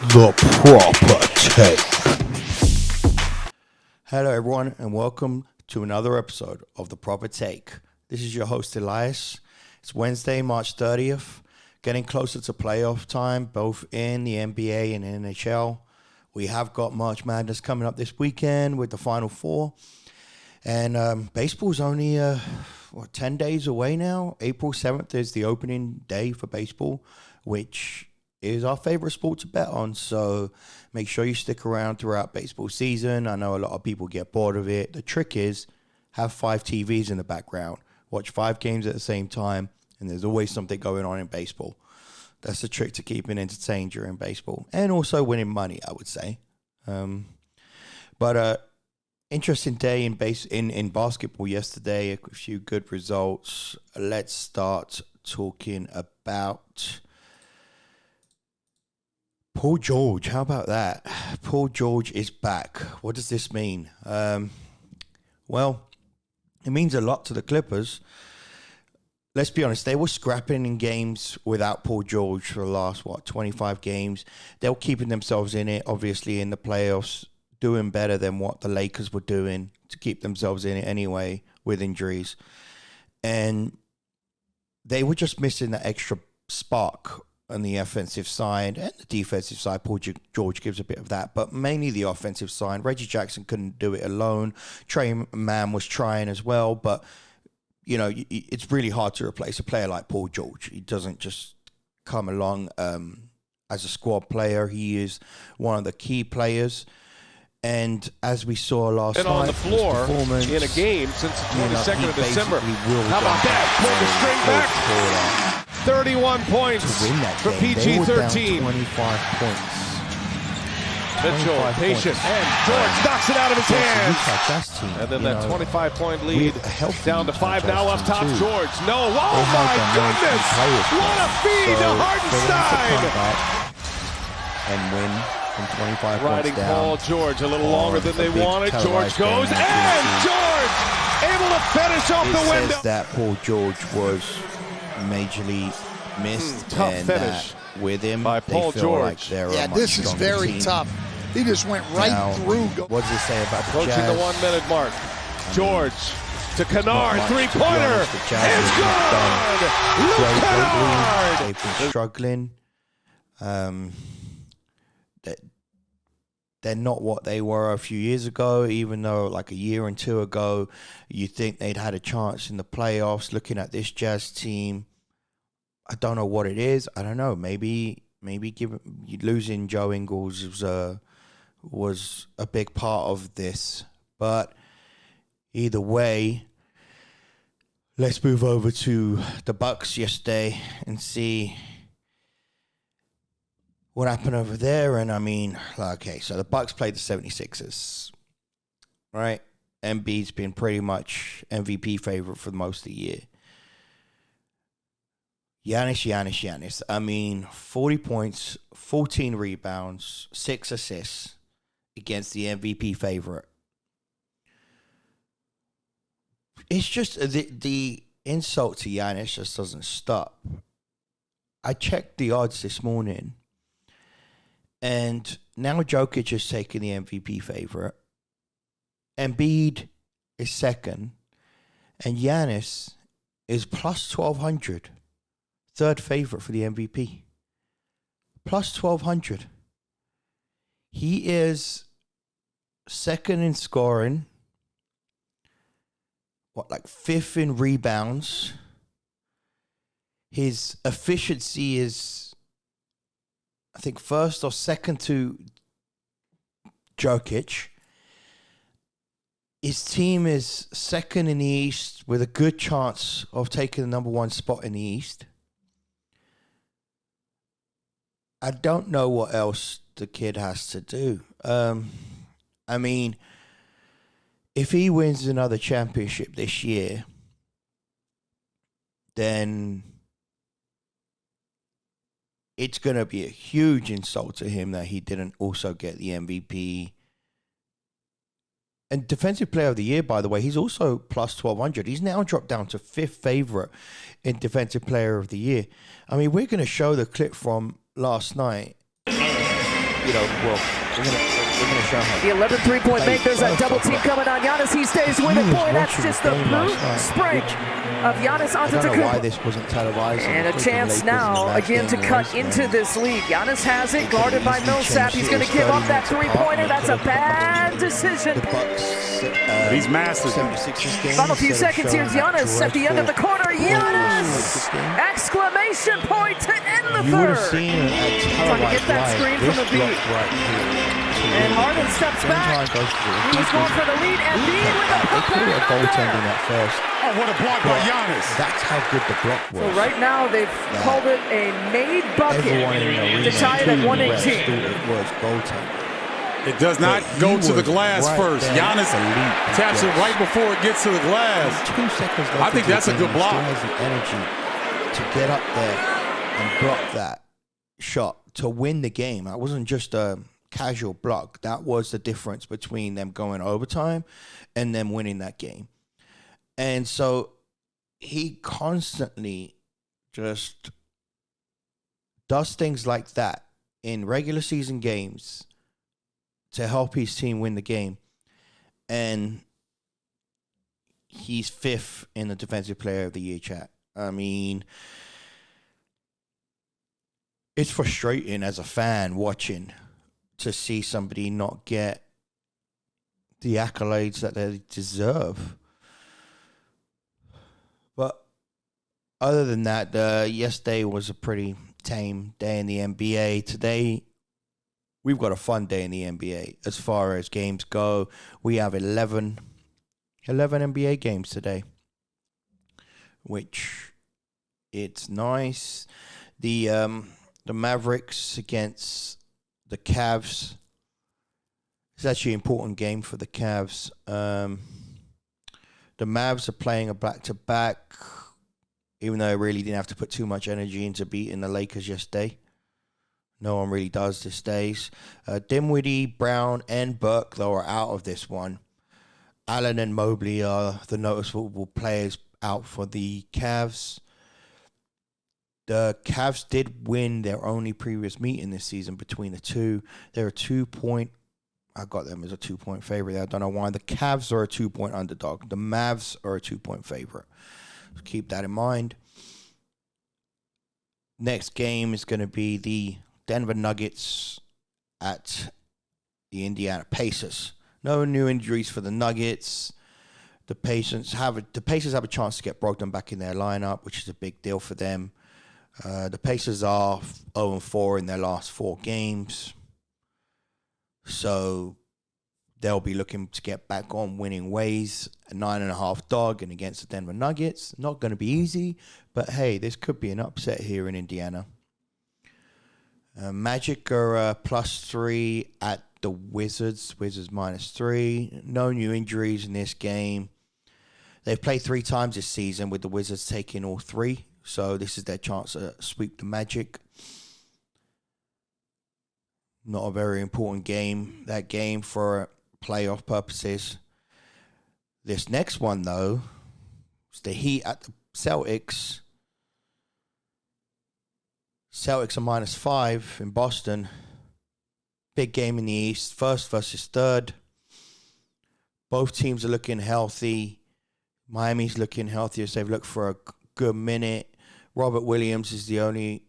The Proper Take. Hello everyone and welcome to another episode of The Proper Take. This is your host Elias. It's Wednesday, March 30th, getting closer to playoff time, both in the NBA and NHL. We have got March Madness coming up this weekend with the Final Four. And baseball's only 10 days away now. April 7th is the opening day for baseball, which is our favorite sport to bet on. So make sure you stick around throughout baseball season. I know a lot of people get bored of it. The trick is have 5 TVs in the background. Watch 5 games at the same time, and there's always something going on in baseball. That's the trick to keeping entertained during baseball. And also winning money, I would say. Interesting day in basketball yesterday. A few good results. Let's start talking about Paul George. How about that? Paul George is back. What does this mean? Well, it means a lot to the Clippers. Let's be honest, they were scrapping in games without Paul George for the last, 25 games. They were keeping themselves in it, obviously, in the playoffs, doing better than what the Lakers were doing to keep themselves in it anyway with injuries. And they were just missing that extra spark on the offensive side and the defensive side. Paul George gives a bit of that, but mainly the offensive side. Reggie Jackson couldn't do it alone. Trey Mann was trying as well, but you know, it's really hard to replace a player like Paul George. He doesn't just come along as a squad player. He is one of the key players. And as we saw last night, on the floor in a game since the 22nd of December. How about that? Pull the string back. 31 points for PG-13. 25 points. Mitchell, patient, and George knocks it out of his hands. And then that 25-point lead down to 5 now up top. George, no, oh my goodness! What a feed to Hartenstein! And win from 25 riding points down. Paul George a little longer than they wanted. George goes, and George able to finish off the window. Says that Paul George was majorly missed. Tough finish with him by Paul George. Like this is very tough. He just went right through. What does it say about the approaching Jazz? the 1 minute mark? George to Kennard, three-pointer. It's good. Luke Kennard. They've been struggling. They're not what they were a few years ago, even though like a year and 2 ago, you think they'd had a chance in the playoffs. Looking at this Jazz team, I don't know what it is. I don't know. Maybe losing Joe Ingles was a big part of this. But either way, let's move over to the Bucks yesterday and see what happened over there. And I mean, okay, so the Bucks played the 76ers, right? Embiid's been pretty much MVP favorite for most of the year. Giannis. I mean, 40 points, 14 rebounds, 6 assists against the MVP favorite. It's just the insult to Giannis just doesn't stop. I checked the odds this morning, and now Jokic is taking the MVP favorite. Embiid is second, and Giannis is plus 1,200. Third favorite for the MVP. Plus 1,200. He is second in scoring. Like 5th in rebounds. His efficiency is, I think, first or second to Jokic. His team is second in the East with a good chance of taking the number 1 spot in the East. I don't know what else the kid has to do. I mean, if he wins another championship this year, then it's going to be a huge insult to him that he didn't also get the MVP. And Defensive Player of the Year, by the way, he's also plus 1,200. He's now dropped down to 5th favorite in Defensive Player of the Year. I mean, we're going to show the clip from last night. we're gonna show him. The 11 3-point make. There's a double team coming on Giannis. He stays with it. Boy, that's just the boot spray of Giannis Antetokounmpo. I don't know why this wasn't televised. And a chance now again to cut into this lead. Giannis has it, guarded by Millsap. He's going to give up that three-pointer. That's a bad decision. He's massive. Final few seconds here. Giannis at the end of the quarter. Giannis! Exclamation point to end the third. Trying to get that screen from the beat. And Harden steps back. He was going for the lead, and Embiid with a putback. Goaltending that first. Oh, what a block by Giannis. That's how good the block was. So right now they've called it a made bucket to tie it at 118. It was goaltending. It does not go to the glass first. Giannis taps it right before it gets to the glass. 2 seconds left. I think that's a good block. He has the energy to get up there and block that shot to win the game. That wasn't just a casual block. That was the difference between them going overtime and them winning that game. And so he constantly just does things like that in regular season games to help his team win the game. And he's 5th in the Defensive Player of the Year chat. I mean, it's frustrating as a fan watching to see somebody not get the accolades that they deserve. But other than that, yesterday was a pretty tame day in the NBA. Today, we've got a fun day in the NBA. As far as games go, we have 11 NBA games today, which it's nice. The Mavericks against the Cavs. It's actually an important game for the Cavs. The Mavs are playing a back-to-back, even though they really didn't have to put too much energy into beating the Lakers yesterday. No one really does these days. Dinwiddie, Brown, and Burke, though, are out of this one. Allen and Mobley are the noticeable players out for the Cavs. The Cavs did win their only previous meeting this season between the two. They're a 2-point. I got them as a 2-point favorite. I don't know why. The Cavs are a 2-point underdog. The Mavs are a 2-point favorite. So keep that in mind. Next game is going to be the Denver Nuggets at the Indiana Pacers. No new injuries for the Nuggets. The Pacers have a chance to get Brogdon back in their lineup, which is a big deal for them. The Pacers are 0-4 in their last 4 games. So they'll be looking to get back on winning ways. A 9.5 dog and against the Denver Nuggets. Not going to be easy, but hey, this could be an upset here in Indiana. Magic are +3 at the Wizards. Wizards -3. No new injuries in this game. They've played 3 times this season with the Wizards taking all 3. So this is their chance to sweep the Magic. Not a very important game, that game, for playoff purposes. This next one, though, is the Heat at the Celtics. Celtics are -5 in Boston. Big game in the East. First versus third. Both teams are looking healthy. Miami's looking healthy as they've looked for a good minute. Robert Williams is the only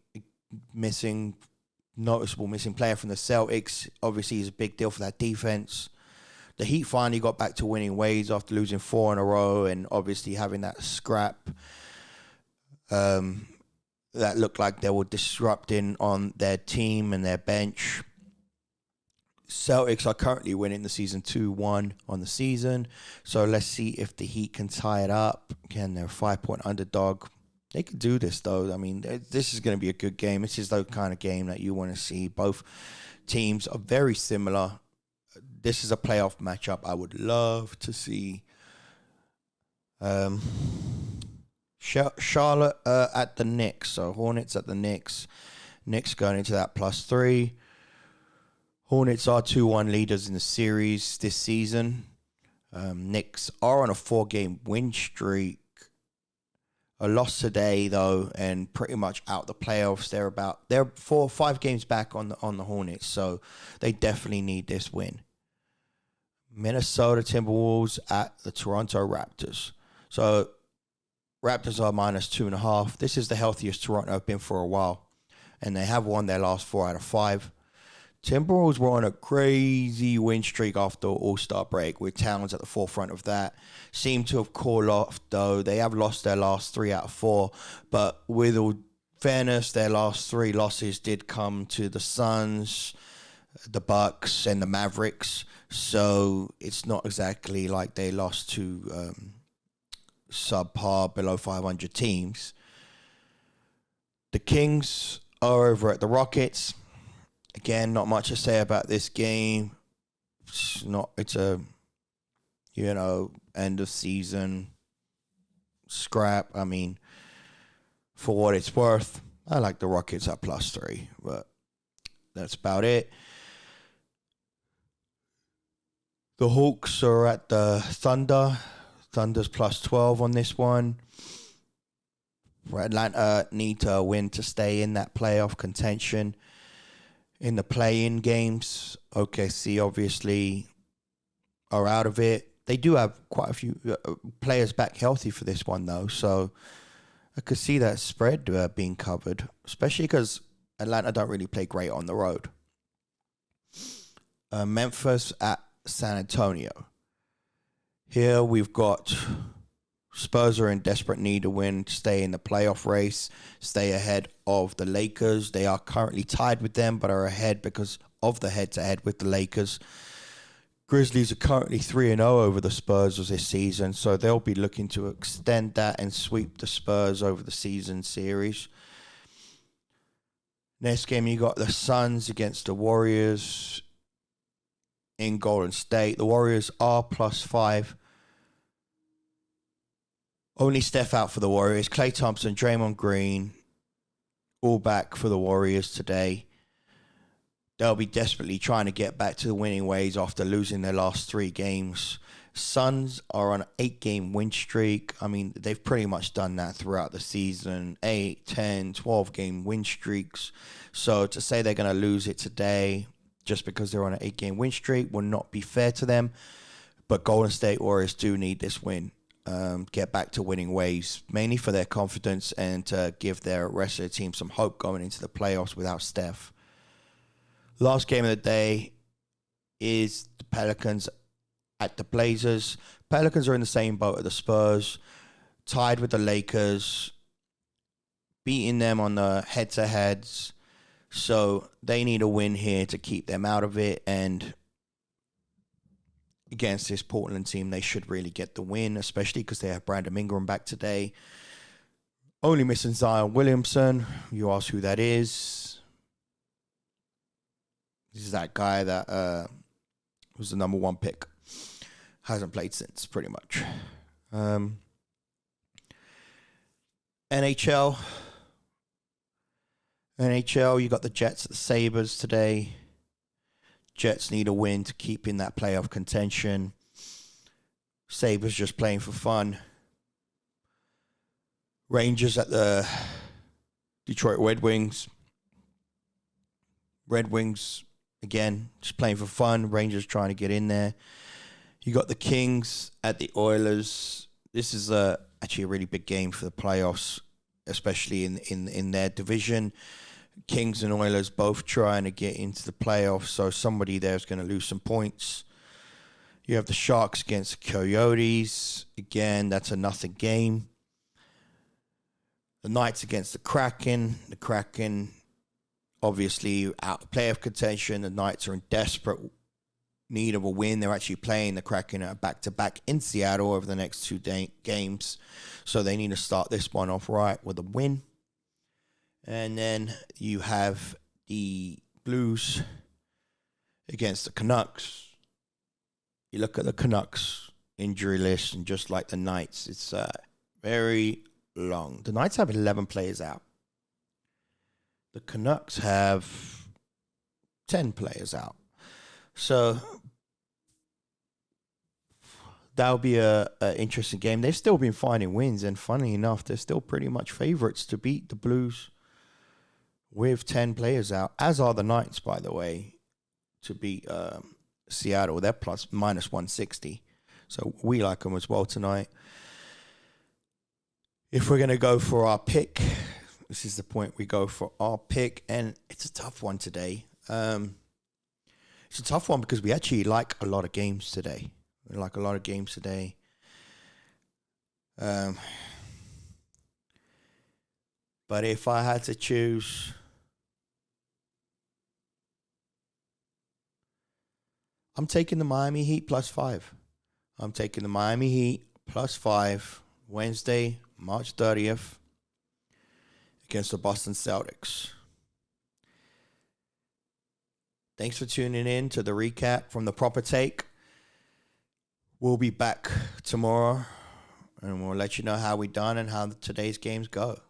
noticeable missing player from the Celtics. Obviously, he's a big deal for that defense. The Heat finally got back to winning ways after losing 4 in a row and obviously having that scrap that looked like they were disrupting on their team and their bench. Celtics are currently winning the season 2-1 on the season. So let's see if the Heat can tie it up. Again, they're a 5-point underdog. They could do this, though. I mean, this is going to be a good game. This is the kind of game that you want to see. Both teams are very similar. This is a playoff matchup I would love to see. Charlotte at the Knicks. So Hornets at the Knicks. Knicks going into that +3. Hornets are 2-1 leaders in the series this season. Knicks are on a 4-game win streak. A loss today, though, and pretty much out the playoffs. They're 4 or 5 games back on the Hornets, so they definitely need this win. Minnesota Timberwolves at the Toronto Raptors. So Raptors are -2.5. This is the healthiest Toronto have been for a while, and they have won their last 4 out of 5. Timberwolves were on a crazy win streak after All-Star break, with Towns at the forefront of that. Seem to have cooled off, though. They have lost their last 3 out of 4, but with all fairness, their last 3 losses did come to the Suns, the Bucks, and the Mavericks. So it's not exactly like they lost to subpar, below 500 teams. The Kings are over at the Rockets. Again, not much to say about this game. It's a, end of season scrap. I mean, for what it's worth, I like the Rockets at +3, but that's about it. The Hawks are at the Thunder. Thunder's +12 on this one. Atlanta need to win to stay in that playoff contention. In the play-in games, OKC obviously are out of it. They do have quite a few players back healthy for this one, though, so I could see that spread being covered, especially because Atlanta don't really play great on the road. Memphis at San Antonio. Here we've got Spurs are in desperate need to win to stay in the playoff race, stay ahead of the Lakers. They are currently tied with them, but are ahead because of the head-to-head with the Lakers. Grizzlies are currently 3-0 over the Spurs this season, so they'll be looking to extend that and sweep the Spurs over the season series. Next game, you got the Suns against the Warriors in Golden State. The Warriors are +5. Only Steph out for the Warriors. Klay Thompson, Draymond Green, all back for the Warriors today. They'll be desperately trying to get back to the winning ways after losing their last 3 games. Suns are on an 8-game win streak. I mean, they've pretty much done that throughout the season. 8, 10, 12-game win streaks. So to say they're going to lose it today just because they're on an 8-game win streak will not be fair to them. But Golden State Warriors do need this win. Get back to winning ways, mainly for their confidence and to give their rest of the team some hope going into the playoffs without Steph. Last game of the day is the Pelicans at the Blazers. Pelicans are in the same boat as the Spurs, tied with the Lakers, beating them on the head-to-heads. So they need a win here to keep them out of it, and against this Portland team, they should really get the win, especially because they have Brandon Ingram back today. Only missing Zion Williamson. You ask who that is. This is that guy that was the number 1 pick. Hasn't played since, pretty much. NHL, you got the Jets at the Sabres today. Jets need a win to keep in that playoff contention. Sabres just playing for fun. Rangers at the Detroit Red Wings. Red Wings, again, just playing for fun. Rangers trying to get in there. You got the Kings at the Oilers. This is actually a really big game for the playoffs, especially in their division. Kings and Oilers both trying to get into the playoffs, so somebody there is going to lose some points. You have the Sharks against the Coyotes. Again, that's a nothing game. The Knights against the Kraken. The Kraken, obviously, out of playoff contention. The Knights are in desperate need of a win. They're actually playing the Kraken back-to-back in Seattle over the next 2 games, so they need to start this one off right with a win. And then you have the Blues against the Canucks. You look at the Canucks injury list, and just like the Knights, it's very long. The Knights have 11 players out. The Canucks have 10 players out. So that'll be a interesting game. They've still been finding wins, and funnily enough, they're still pretty much favorites to beat the Blues with 10 players out, as are the Knights, by the way, to beat Seattle. They're minus 160. So we like them as well tonight. If we're going to go for our pick, this is the point we go for our pick, and it's a tough one today. It's a tough one because we actually like a lot of games today. But if I had to choose, I'm taking the Miami Heat +5. I'm taking the Miami Heat +5 Wednesday, March 30th against the Boston Celtics. Thanks for tuning in to the recap from the Proper Take. We'll be back tomorrow, and we'll let you know how we done and how today's games go.